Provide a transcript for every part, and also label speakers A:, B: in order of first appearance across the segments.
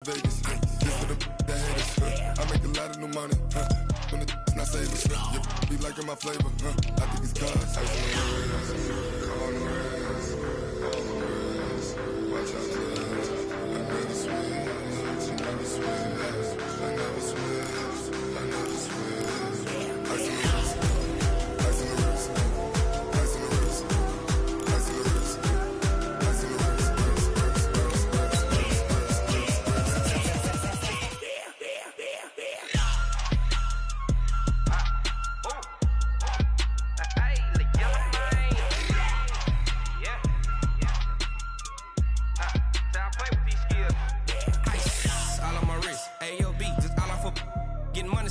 A: Vegas, just for the haters, I make a lot of new money, when it's not savers, you be liking my flavor, I think it's cause ice on the rest, watch out for us, I never switch, I never switch, I never switch, I never switch, ice on the wrist, ice on the wrist, ice on the wrist, ice on the wrist, ice on the wrist.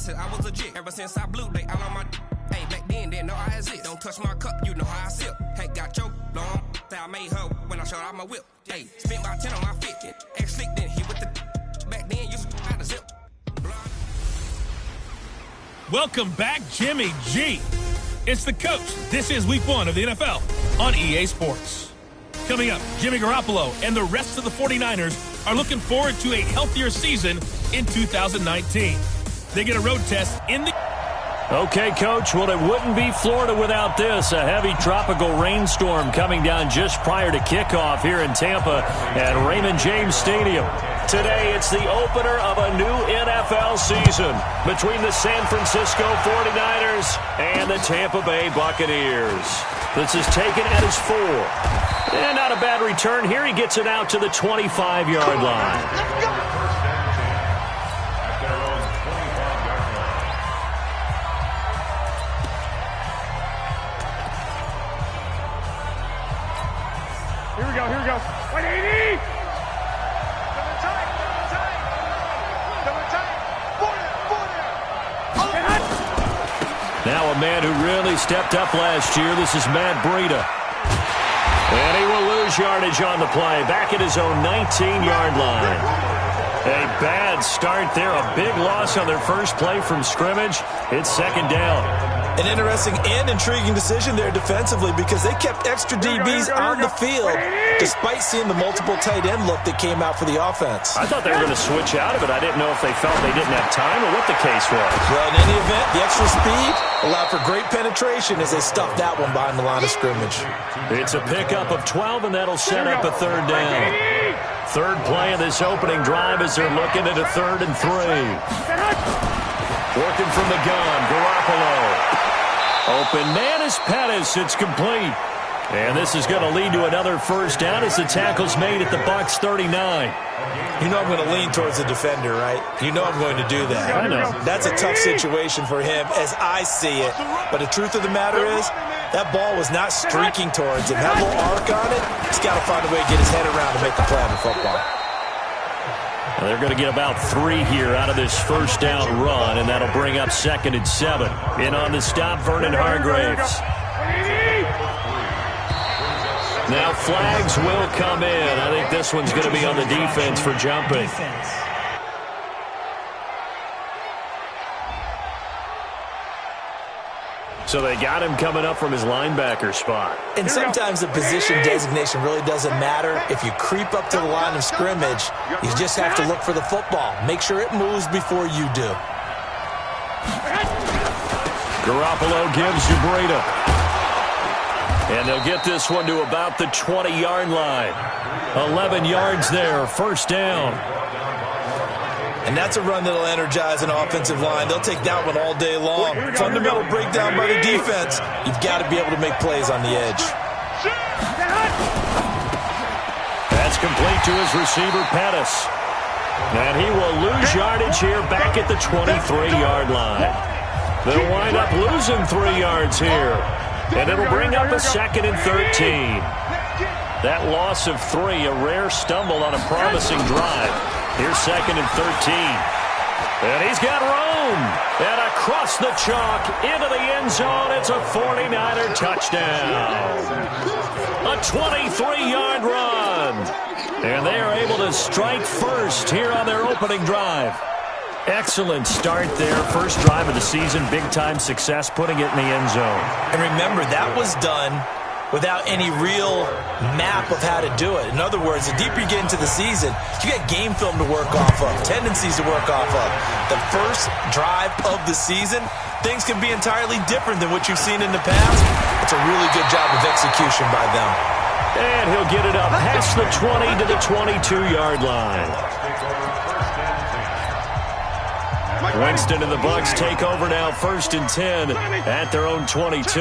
B: I was legit. Ever since I blew, they all on my. Hey, back then, didn't know I exist. Don't touch my cup, you know how I sip. Hey, got your long. Say I made her when I showed out my whip. Hey, spent my 10 on my fit. Ex-slick, then hit with the. Back then, you had a zip.
C: Welcome back, Jimmy G. It's the coach. This is week 1 of the NFL on EA Sports. Coming up, Jimmy Garoppolo and the rest of the 49ers are looking forward to a healthier season in 2019. They get a road test in the...
D: Okay, Coach, well, it wouldn't be Florida without this. A heavy tropical rainstorm coming down just prior to kickoff here in Tampa at Raymond James Stadium. Today, it's the opener of a new NFL season between the San Francisco 49ers and the Tampa Bay Buccaneers. This is taken at his 4. And not a bad return here. He gets it out to the 25-yard line.
E: Here we go. 180!
D: Now a man who really stepped up last year. This is Matt Breida. And he will lose yardage on the play. Back at his own 19-yard line. A bad start there. A big loss on their first play from scrimmage. It's second down.
F: An interesting and intriguing decision there defensively because they kept extra DBs on the field despite seeing the multiple tight end look that came out for the offense.
D: I thought they were going to switch out of it. I didn't know if they felt they didn't have time or what the case was.
F: Well, in any event, the extra speed allowed for great penetration as they stuffed that one behind the line of scrimmage.
D: It's a pickup of 12, and that'll set up a third down. Third play of this opening drive as they're looking at a 3rd and 3. Working from the gun, Garoppolo. Open man is Pettis. It's complete. And this is going to lead to another first down as the tackle's made at the Bucs 39.
F: You know I'm going to lean towards the defender, right? You know I'm going to do that.
D: I know.
F: That's a tough situation for him as I see it. But the truth of the matter is, that ball was not streaking towards him. Had a little arc on it. He's got to find a way to get his head around to make the play on the football.
D: Now they're going to get about 3 here out of this first down run, and that'll bring up 2nd and 7. In on the stop, Vernon Hargreaves. Now flags will come in. I think this one's going to be on the defense for jumping. So they got him coming up from his linebacker spot.
F: And sometimes the position designation really doesn't matter. If you creep up to the line of scrimmage, you just have to look for the football. Make sure it moves before you do.
D: Garoppolo gives to Breida. And they'll get this one to about the 20-yard line. 11 yards there, first down.
F: And that's a run that'll energize an offensive line. They'll take that one all day long. Fundamental breakdown by the defense. You've got to be able to make plays on the edge.
D: That's complete to his receiver, Pettis. And he will lose yardage here back at the 23-yard line. They'll wind up losing 3 yards here. And it'll bring up a 2nd and 13. That loss of 3, a rare stumble on a promising drive. Here's 2nd and 13. And he's got room. And across the chalk into the end zone. It's a 49er touchdown. A 23-yard run. And they are able to strike first here on their opening drive. Excellent start there. First drive of the season. Big-time success putting it in the end zone.
F: And remember, that was done without any real map of how to do it. In other words, the deeper you get into the season, you got game film to work off of, tendencies to work off of. The first drive of the season, things can be entirely different than what you've seen in the past. It's a really good job of execution by them.
D: And he'll get it up past the 20 to the 22-yard line. Winston and the Bucs take over now, 1st and 10 at their own 22.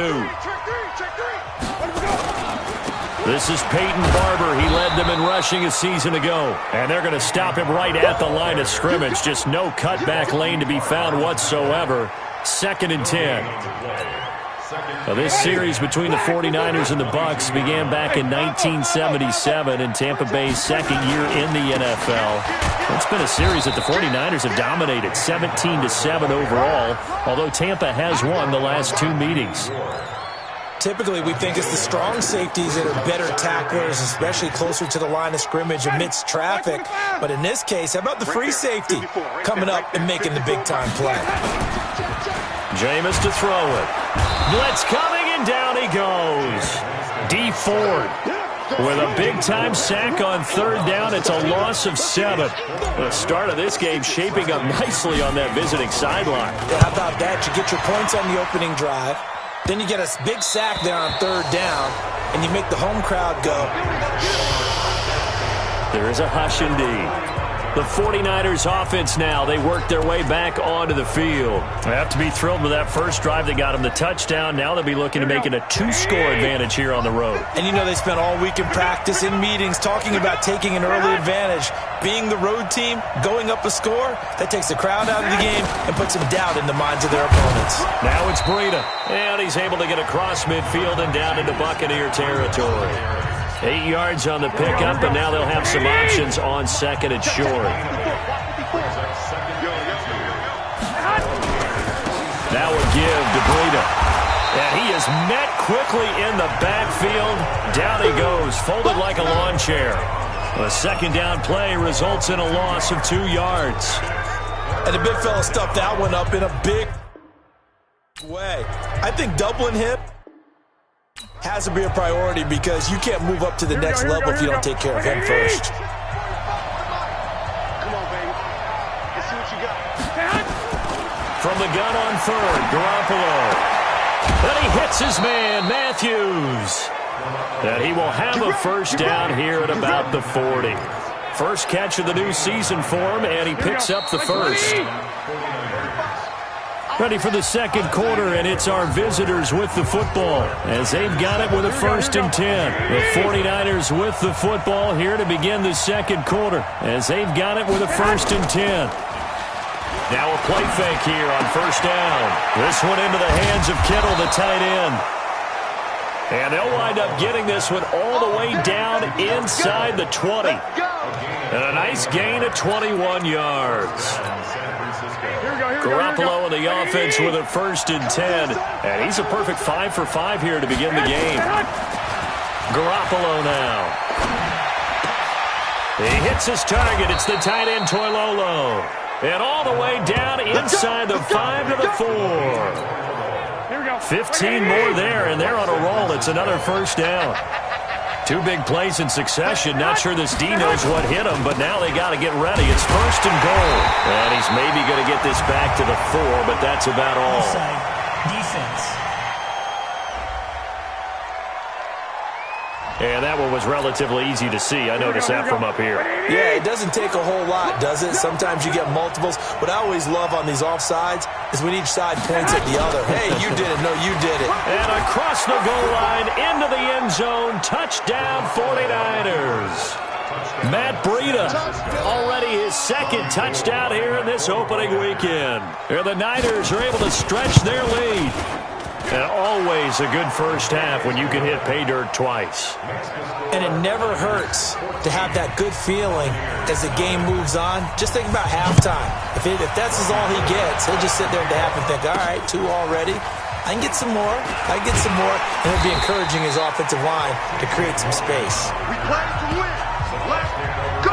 D: This is Peyton Barber. He led them in rushing a season ago. And they're going to stop him right at the line of scrimmage. Just no cutback lane to be found whatsoever. 2nd and 10. Now, this series between the 49ers and the Bucs began back in 1977 in Tampa Bay's second year in the NFL. It's been a series that the 49ers have dominated, 17-7 overall, although Tampa has won the last 2 meetings.
F: Typically, we think it's the strong safeties that are better tacklers, especially closer to the line of scrimmage amidst traffic. But in this case, how about the free safety coming up and making the big-time play?
D: Jameis to throw it. Blitz coming, and down he goes. D. Ford with a big-time sack on 3rd down. It's a loss of 7. The start of this game shaping up nicely on that visiting sideline.
F: Yeah, how about that? You get your points on the opening drive. Then you get a big sack there on 3rd down, and you make the home crowd go.
D: There is a hush indeed. The 49ers offense now, they work their way back onto the field. They have to be thrilled with that first drive that got them the touchdown. Now they'll be looking to make it a 2-score advantage here on the road.
F: And you know they spent all week in practice, in meetings, talking about taking an early advantage. Being the road team, going up a score, that takes the crowd out of the game and puts some doubt in the minds of their opponents.
D: Now it's Breida, and he's able to get across midfield and down into Buccaneer territory. 8 yards on the pickup, and now they'll have some options on 2nd and short. Now a give to Breida. And he is met quickly in the backfield. Down he goes, folded like a lawn chair. A 2nd down play results in a loss of 2 yards.
F: And the big fella stuffed that one up in a big way. I think doubling him has to be a priority because you can't move up to the next level if you don't take care of him first.
E: Come on, baby. Let's see what you got.
D: From the gun on 3rd, Garoppolo. Then he hits his man, Matthews. And he will have a 1st down here at about the 40. First catch of the new season for him, and he picks up the 1st. Ready for the 2nd quarter, and it's our visitors with the football as they've got it with a 1st and 10. The 49ers with the football here to begin the 2nd quarter as they've got it with a 1st and 10. Now a play fake here on 1st down. This one into the hands of Kittle, the tight end. And they'll wind up getting this one all the way down inside the 20. And a nice gain of 21 yards. Garoppolo in the offense with a 1st and 10. And he's a perfect 5 for 5 here to begin the game. Garoppolo now. He hits his target. It's the tight end, Toilolo. And all the way down inside the 5 to the 4. 15 more there, and they're on a roll. It's another 1st down. 2 big plays in succession. Not sure this D knows what hit him, but now they got to get ready. It's 1st and goal. And he's maybe going to get this back to the 4, but that's about all.
G: Defense.
D: And that one was relatively easy to see. I noticed that from up here.
F: Yeah, it doesn't take a whole lot, does it? Sometimes you get multiples. What I always love on these offsides is when each side points at the other. Hey, you did it. No, you did it.
D: And across the goal line, into the end zone. Touchdown, 49ers. Matt Breida, already his 2nd touchdown here in this opening weekend. Here the Niners are able to stretch their lead. And always a good first half when you can hit pay dirt twice.
F: And it never hurts to have that good feeling as the game moves on. Just think about halftime. If that's all he gets, he'll just sit there at the half and think, all right, 2 already. I can get some more. I can get some more. And he'll be encouraging his offensive line to create some space.
E: We play to win. Let's go.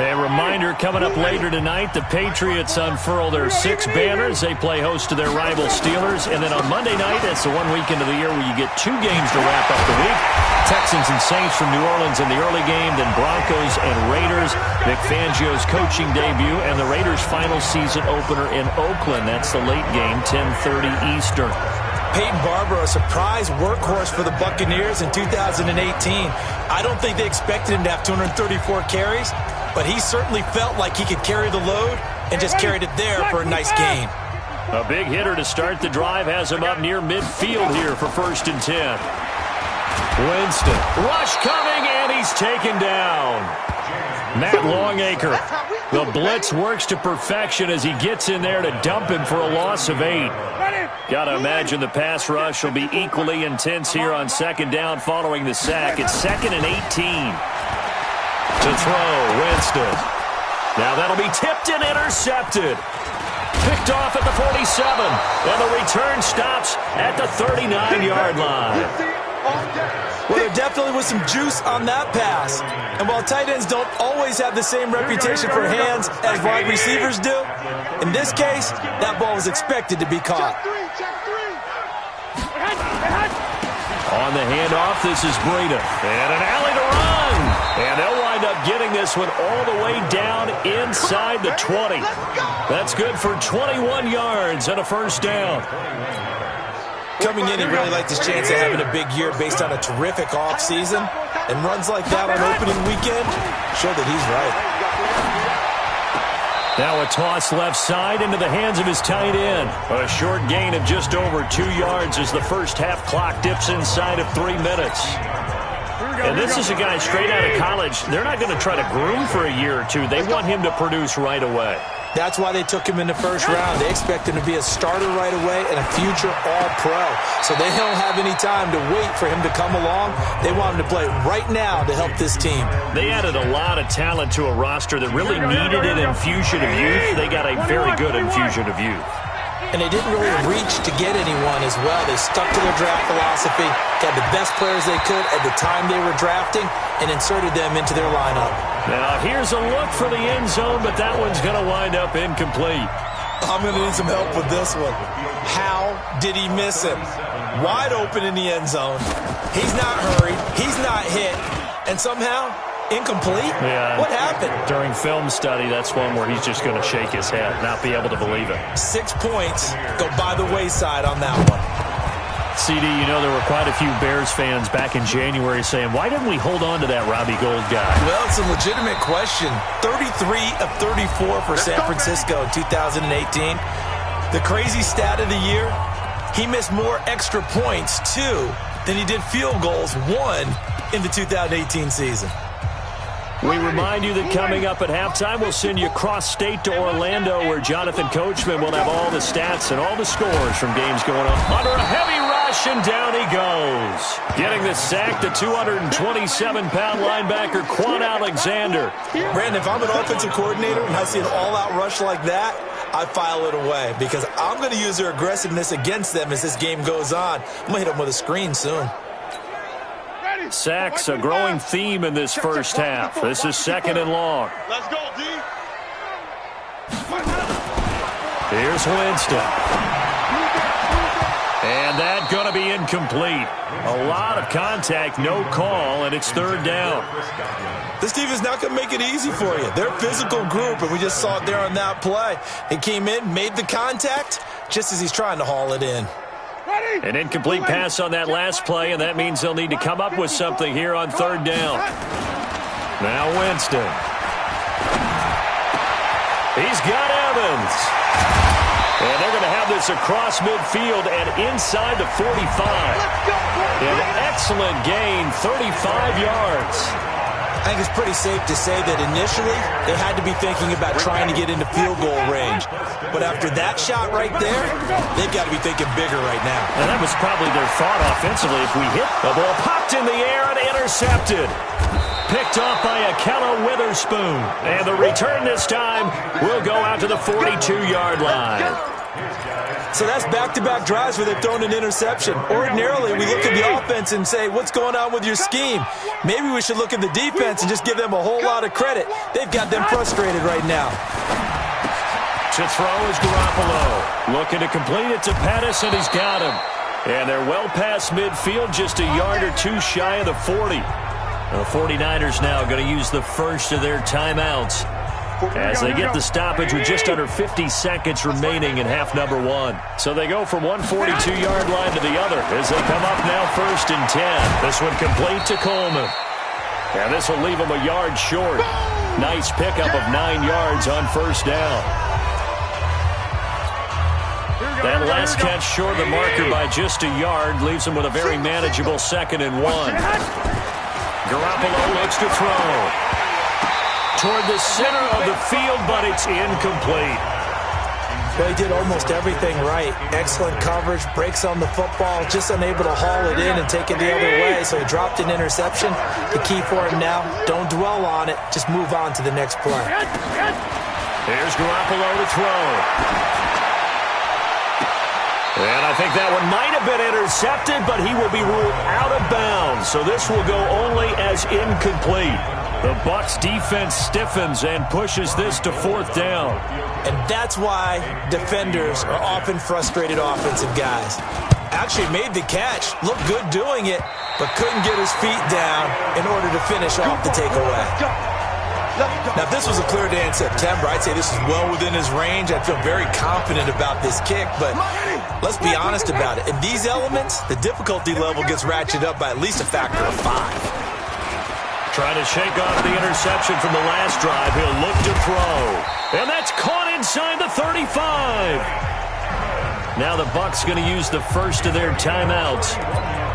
D: A reminder coming up later tonight, the Patriots unfurl their 6 banners. They play host to their rival Steelers. And then on Monday night, it's the one weekend of the year where you get 2 games to wrap up the week. Texans and Saints from New Orleans in the early game, then Broncos and Raiders. Vic Fangio's coaching debut and the Raiders' final season opener in Oakland. That's the late game, 10:30 Eastern.
F: Peyton Barber, a surprise workhorse for the Buccaneers in 2018. I don't think they expected him to have 234 carries, but he certainly felt like he could carry the load and just carried it there for a nice gain.
D: A big hitter to start the drive has him up near midfield here for 1st and 10. Winston, rush coming, and he's taken down. Matt Longacre, the blitz works to perfection as he gets in there to dump him for a loss of 8. Got to imagine the pass rush will be equally intense here on 2nd down following the sack. It's 2nd and 18. To throw, Winston. Now that'll be tipped and intercepted. Picked off at the 47, and the return stops at the 39-yard line.
F: Well, there definitely was some juice on that pass. And while tight ends don't always have the same reputation for hands as wide receivers do, in this case, that ball was expected to be caught.
D: On the handoff, this is Breida. And an alley to run. And they'll wind up getting this one all the way down inside the 20. That's good for 21 yards and a 1st down.
F: Coming in, he really liked his chance of having a big year based on a terrific offseason. And runs like that on opening weekend show that he's right.
D: Now a toss left side into the hands of his tight end. A short gain of just over 2 yards as the first half clock dips inside of 3 minutes. And this is a guy straight out of college. They're not going to try to groom for a year or two. They want him to produce right away.
F: That's why they took him in the 1st round. They expect him to be a starter right away and a future All-Pro. So they don't have any time to wait for him to come along. They want him to play right now to help this team.
D: They added a lot of talent to a roster that really needed an infusion of youth. They got a very good infusion of youth.
F: And they didn't really reach to get anyone as well. They stuck to their draft philosophy, got the best players they could at the time they were drafting, and inserted them into their lineup.
D: Now here's a look for the end zone, but that one's going to wind up incomplete.
F: I'm going to need some help with this one. How did he miss him? Wide open in the end zone. He's not hurried. He's not hit. And somehow, incomplete?
D: Yeah.
F: What happened?
D: During film study, that's one where he's just going to shake his head, not be able to believe it.
F: 6 points go by the wayside on that one.
D: CD, you know there were quite a few Bears fans back in January saying, why didn't we hold on to that Robbie Gould guy?
F: Well, it's a legitimate question. 33 of 34 for San Francisco in 2018. The crazy stat of the year, he missed more extra points, 2, than he did field goals, 1, in the 2018 season.
D: We remind you that coming up at halftime, we'll send you cross-state to Orlando, where Jonathan Coachman will have all the stats and all the scores from games going on. Under a heavy rush, and down he goes. Getting the sack, the 227-pound linebacker, Quan Alexander.
F: Brandon, if I'm an offensive coordinator and I see an all-out rush like that, I file it away because I'm going to use their aggressiveness against them as this game goes on. I'm going to hit them with a screen soon.
D: Sacks, a growing theme in this first half. This is 2nd and long.
E: Let's go, D.
D: Here's Winston. And that's going to be incomplete. A lot of contact, no call, and it's 3rd down.
F: This team is not going to make it easy for you. They're a physical group, and we just saw it there on that play. He came in, made the contact, just as he's trying to haul it in.
D: An incomplete pass on that last play, and that means they'll need to come up with something here on 3rd down. Now Winston. He's got Evans. And they're going to have this across midfield and inside the 45. An excellent gain, 35 yards.
F: I think it's pretty safe to say that initially they had to be thinking about trying to get into field goal range. But after that shot right there, they've got to be thinking bigger right now.
D: And that was probably their thought offensively. If we hit the ball, popped in the air and intercepted. Picked off by Akella Witherspoon. And the return this time will go out to the 42-yard line.
F: So that's back-to-back drives where they've thrown an interception. Ordinarily, we look at the offense and say, what's going on with your scheme? Maybe we should look at the defense and just give them a whole lot of credit. They've got them frustrated right now.
D: To throw is Garoppolo. Looking to complete it to Pettis, and he's got him. And they're well past midfield, just a yard or two shy of the 40. The 49ers now going to use the first of their timeouts as they get the stoppage with just under 50 seconds remaining in half number one. So they go from one 42-yard line to the other as they come up now 1st and 10. This one complete to Coleman. And this will leave them a yard short. Nice pickup of 9 yards on 1st down. That last catch short of the marker by just a yard leaves them with a very manageable 2nd and 1. Garoppolo looks to throw toward the center of the field, but it's incomplete.
F: Well, he did almost everything right. Excellent coverage, breaks on the football, just unable to haul it in and take it the other way, so he dropped an interception. The key for him now, don't dwell on it, just move on to the next play.
D: Here's Garoppolo to throw. And I think that one might have been intercepted, but he will be ruled out of bounds. So this will go only as incomplete. The Bucs defense stiffens and pushes this to 4th down.
F: And that's why defenders are often frustrated offensive guys. Actually made the catch, looked good doing it, but couldn't get his feet down in order to finish off the takeaway. Now, if this was a clear day in September, I'd say this is well within his range. I'd feel very confident about this kick, but let's be honest about it. In these elements, the difficulty level gets ratcheted up by at least a factor of 5.
D: Trying to shake off the interception from the last drive. He'll look to throw. And that's caught inside the 35. Now the Bucs going to use the first of their timeouts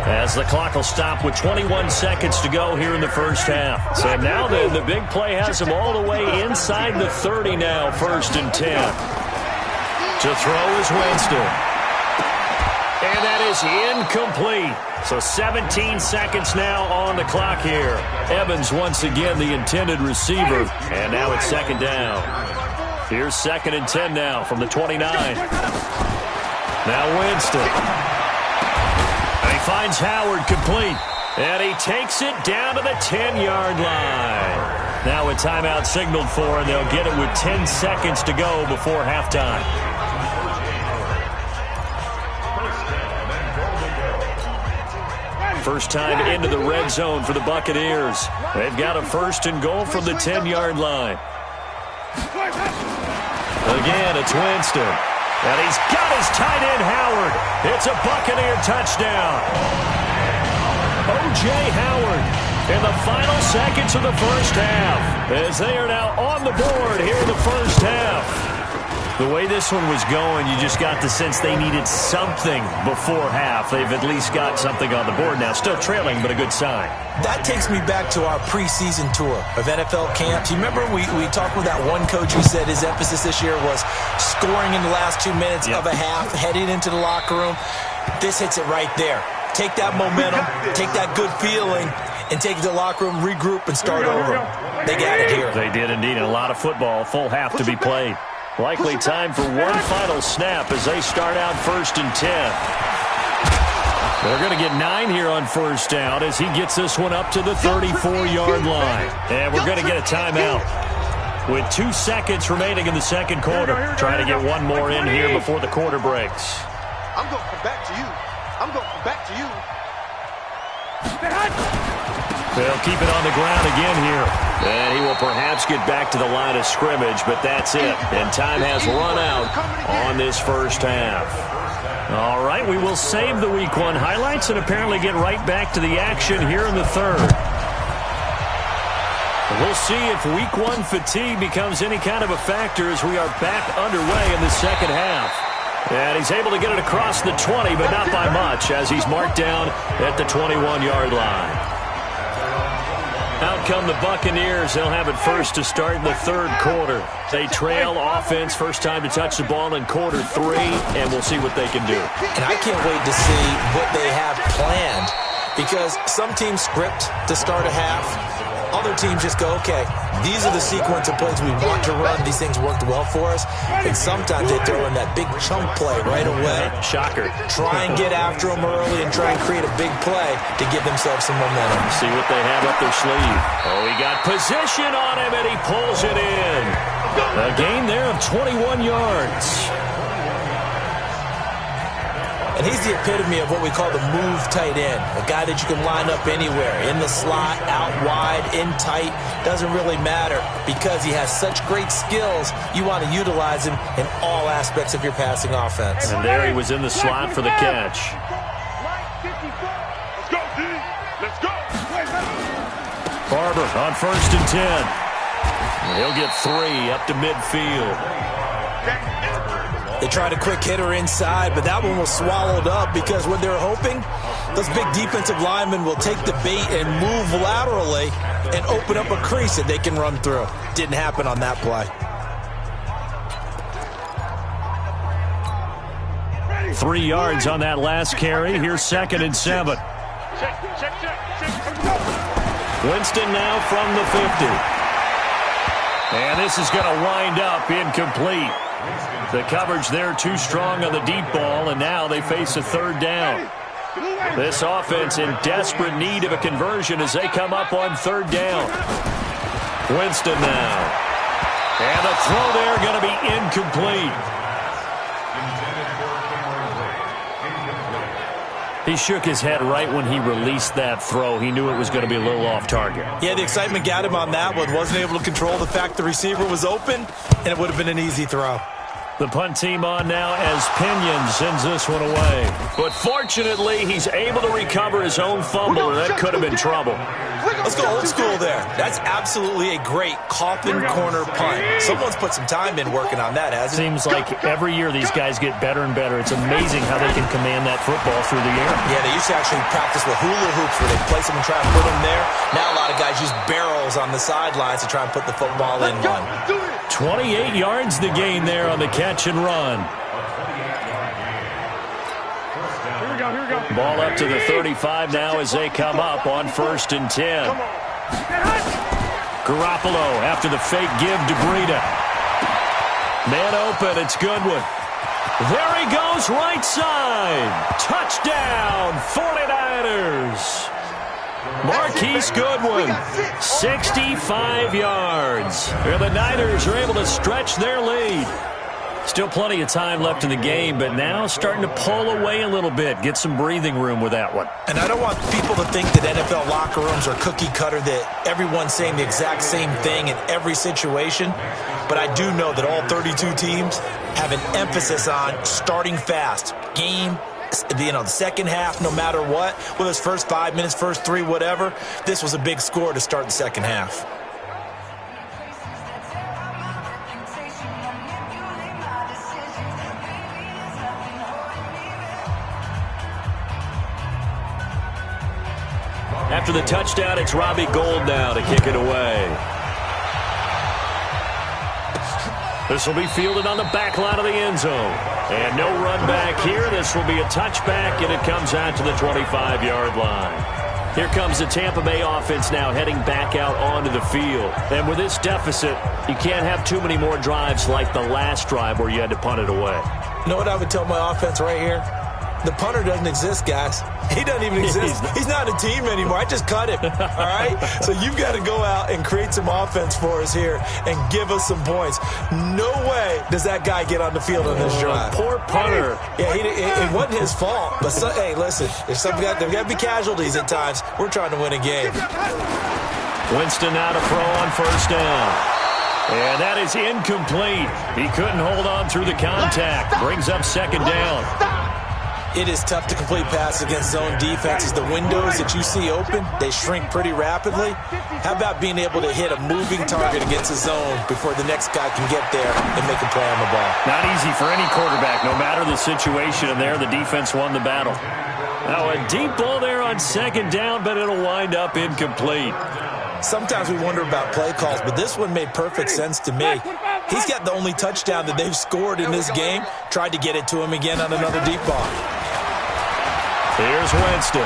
D: as the clock will stop with 21 seconds to go here in the first half. So now then, the big play has them all the way inside the 30 now, 1st and 10. To throw is Winston. And that is incomplete. So 17 seconds now on the clock here. Evans once again the intended receiver. And now it's 2nd down. Here's 2nd and 10 now from the 29. Now Winston. And he finds Howard complete. And he takes it down to the 10-yard line. Now a timeout signaled for, and they'll get it with 10 seconds to go before halftime. First time into the red zone for the Buccaneers. They've got a 1st and goal from the 10-yard line. Again, it's Winston. And he's got his tight end, Howard. It's a Buccaneer touchdown. O.J. Howard in the final seconds of the first half as they are now on the board here in the first half. The way this one was going, you just got the sense they needed something before half. They've at least got something on the board now. Still trailing, but a good sign.
F: That takes me back to our preseason tour of NFL camps. You remember we talked with that one coach who said his emphasis this year was scoring in the last 2 minutes of a half, heading into the locker room. This hits it right there. Take that momentum, take that good feeling, and take it to the locker room, regroup, and start over. They got it here.
D: They did indeed, and a lot of football, full half to be played. Likely time for one final snap as they start out 1st and 10. They're going to get 9 here on 1st down as he gets this one up to the 34-yard line. And we're going to get a timeout with 2 seconds remaining in the 2nd quarter. Trying to get one more in here before the quarter breaks.
E: I'm going to come back to you. I'm going to come back to you.
D: They'll keep it on the ground again here. And he will perhaps get back to the line of scrimmage, but that's it. And time has run out on this first half. All right, we will save the Week 1 highlights and apparently get right back to the action here in the 3rd. We'll see if Week 1 fatigue becomes any kind of a factor as we are back underway in the 2nd half. And he's able to get it across the 20, but not by much as he's marked down at the 21-yard line. Out come the Buccaneers. They'll have it first to start in the 3rd quarter. They trail offense, first time to touch the ball in quarter 3, and we'll see what they can do.
F: And I can't wait to see what they have planned, because some teams script to start a half. Other teams just go, okay, these are the sequence of plays we want to run. These things worked well for us. And sometimes they throw in that big chunk play right away.
D: Shocker.
F: Try and get after them early and try and create a big play to give themselves some momentum.
D: See what they have up their sleeve. Oh, he got position on him, and he pulls it in. A gain there of 21 yards.
F: And he's the epitome of what we call the move tight end, a guy that you can line up anywhere, in the slot, out wide, in tight, doesn't really matter because he has such great skills. You want to utilize him in all aspects of your passing offense.
D: And there he was in the slot for the catch.
E: Let's go, D. Let's go.
D: Barber on 1st and 10. He'll get 3 up to midfield.
F: They tried a quick hitter inside, but that one was swallowed up because what they're hoping, those big defensive linemen will take the bait and move laterally and open up a crease that they can run through. Didn't happen on that play.
D: 3 yards on that last carry. Here's 2nd and 7. Winston now from the 50. And this is going to wind up incomplete. The coverage there too strong on the deep ball, and now they face a 3rd down. This offense in desperate need of a conversion as they come up on 3rd down. Winston now. And the throw there going to be incomplete. He shook his head right when he released that throw. He knew it was going to be a little off target.
F: Yeah, the excitement got him on that one. Wasn't able to control the fact the receiver was open, and it would have been an easy throw.
D: The punt team on now as Pinion sends this one away. But fortunately, he's able to recover his own fumble, or that could have been trouble.
F: Let's go old school there. That's absolutely a great coffin corner punt. Someone's put some time in working on that, hasn't it?
D: Seems like every year these guys get better and better. It's amazing how they can command that football through the air.
F: Yeah, they used to actually practice with hula hoops where they place them and try and put them there. Now a lot of guys use barrels on the sidelines to try and put the football in one.
D: 28 yards the gain there on the catch and run. Ball up to the 35 now as they come up on 1st and 10. Garoppolo after the fake give to Breida. Man open, it's Goodwin. There he goes, right side. Touchdown, 49ers. Marquise Goodwin, 65 yards. And the Niners are able to stretch their lead. Still plenty of time left in the game, but now starting to pull away a little bit. Get some breathing room with that one.
F: And I don't want people to think that NFL locker rooms are cookie cutter, that everyone's saying the exact same thing in every situation. But I do know that all 32 teams have an emphasis on starting fast. Game, the second half, no matter what, whether it's first 5 minutes, first 3, whatever, this was a big score to start the second half.
D: After the touchdown, it's Robbie Gould now to kick it away. This will be fielded on the back line of the end zone. And no run back here. This will be a touchback, and it comes out to the 25-yard line. Here comes the Tampa Bay offense now heading back out onto the field. And with this deficit, you can't have too many more drives like the last drive where you had to punt it away.
F: You know what I would tell my offense right here? The punter doesn't exist, guys. He doesn't even exist. He's not a team anymore. I just cut him, all right? So you've got to go out and create some offense for us here and give us some points. No way does that guy get on the field on this drive.
D: Poor punter.
F: Yeah, it wasn't his fault. But, hey, listen, there's got to be casualties at times. We're trying to win a game.
D: Winston now to throw on 1st down. And that is incomplete. He couldn't hold on through the contact. Brings up 2nd down.
F: It is tough to complete passes against zone defenses. The windows that you see open, they shrink pretty rapidly. How about being able to hit a moving target against a zone before the next guy can get there and make a play on the ball?
D: Not easy for any quarterback, no matter the situation, and there the defense won the battle. Now a deep ball there on 2nd down, but it'll wind up incomplete.
F: Sometimes we wonder about play calls, but this one made perfect sense to me. He's got the only touchdown that they've scored in this game. Tried to get it to him again on another deep ball.
D: Here's Winston.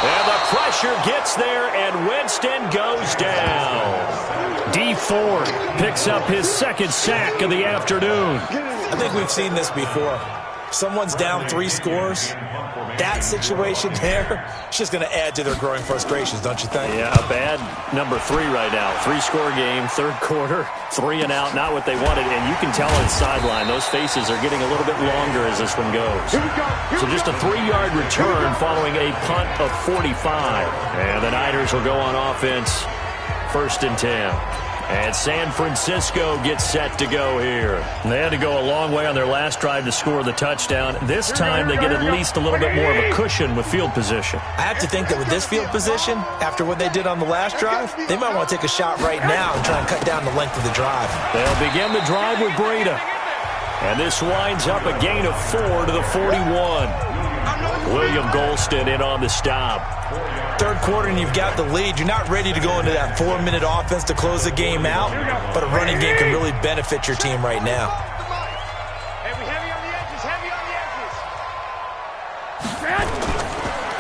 D: And the pressure gets there, and Winston goes down. D Ford picks up his second sack of the afternoon.
F: I think we've seen this before. Someone's down 3 scores. That situation there, it's just going to add to their growing frustrations, don't you think?
D: Yeah, a bad number 3 right now. 3-score game, third quarter, 3 and out, not what they wanted. And you can tell on the sideline, those faces are getting a little bit longer as this one goes. So just a 3-yard return following a punt of 45. And the Niners will go on offense, 1st and 10. And San Francisco gets set to go here. They had to go a long way on their last drive to score the touchdown. This time they get at least a little bit more of a cushion with field position.
F: I have to think that with this field position, after what they did on the last drive, they might want to take a shot right now and try and cut down the length of the drive.
D: They'll begin the drive with Breida. And this winds up a gain of 4 to the 41. William Golston in on the stop.
F: Third quarter and you've got the lead. You're not ready to go into that 4-minute offense to close the game out, but a running game can really benefit your team right now.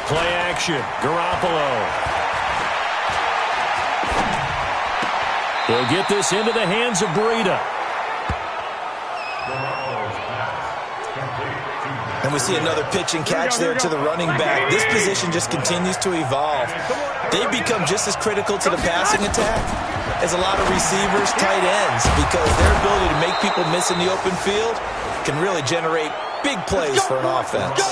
D: Play action. Garoppolo. He'll get this into the hands of Breida.
F: And we see another pitch and catch there to the running back. This position just continues to evolve. They become just as critical to the passing attack as a lot of receivers, tight ends, because their ability to make people miss in the open field can really generate big plays for an offense.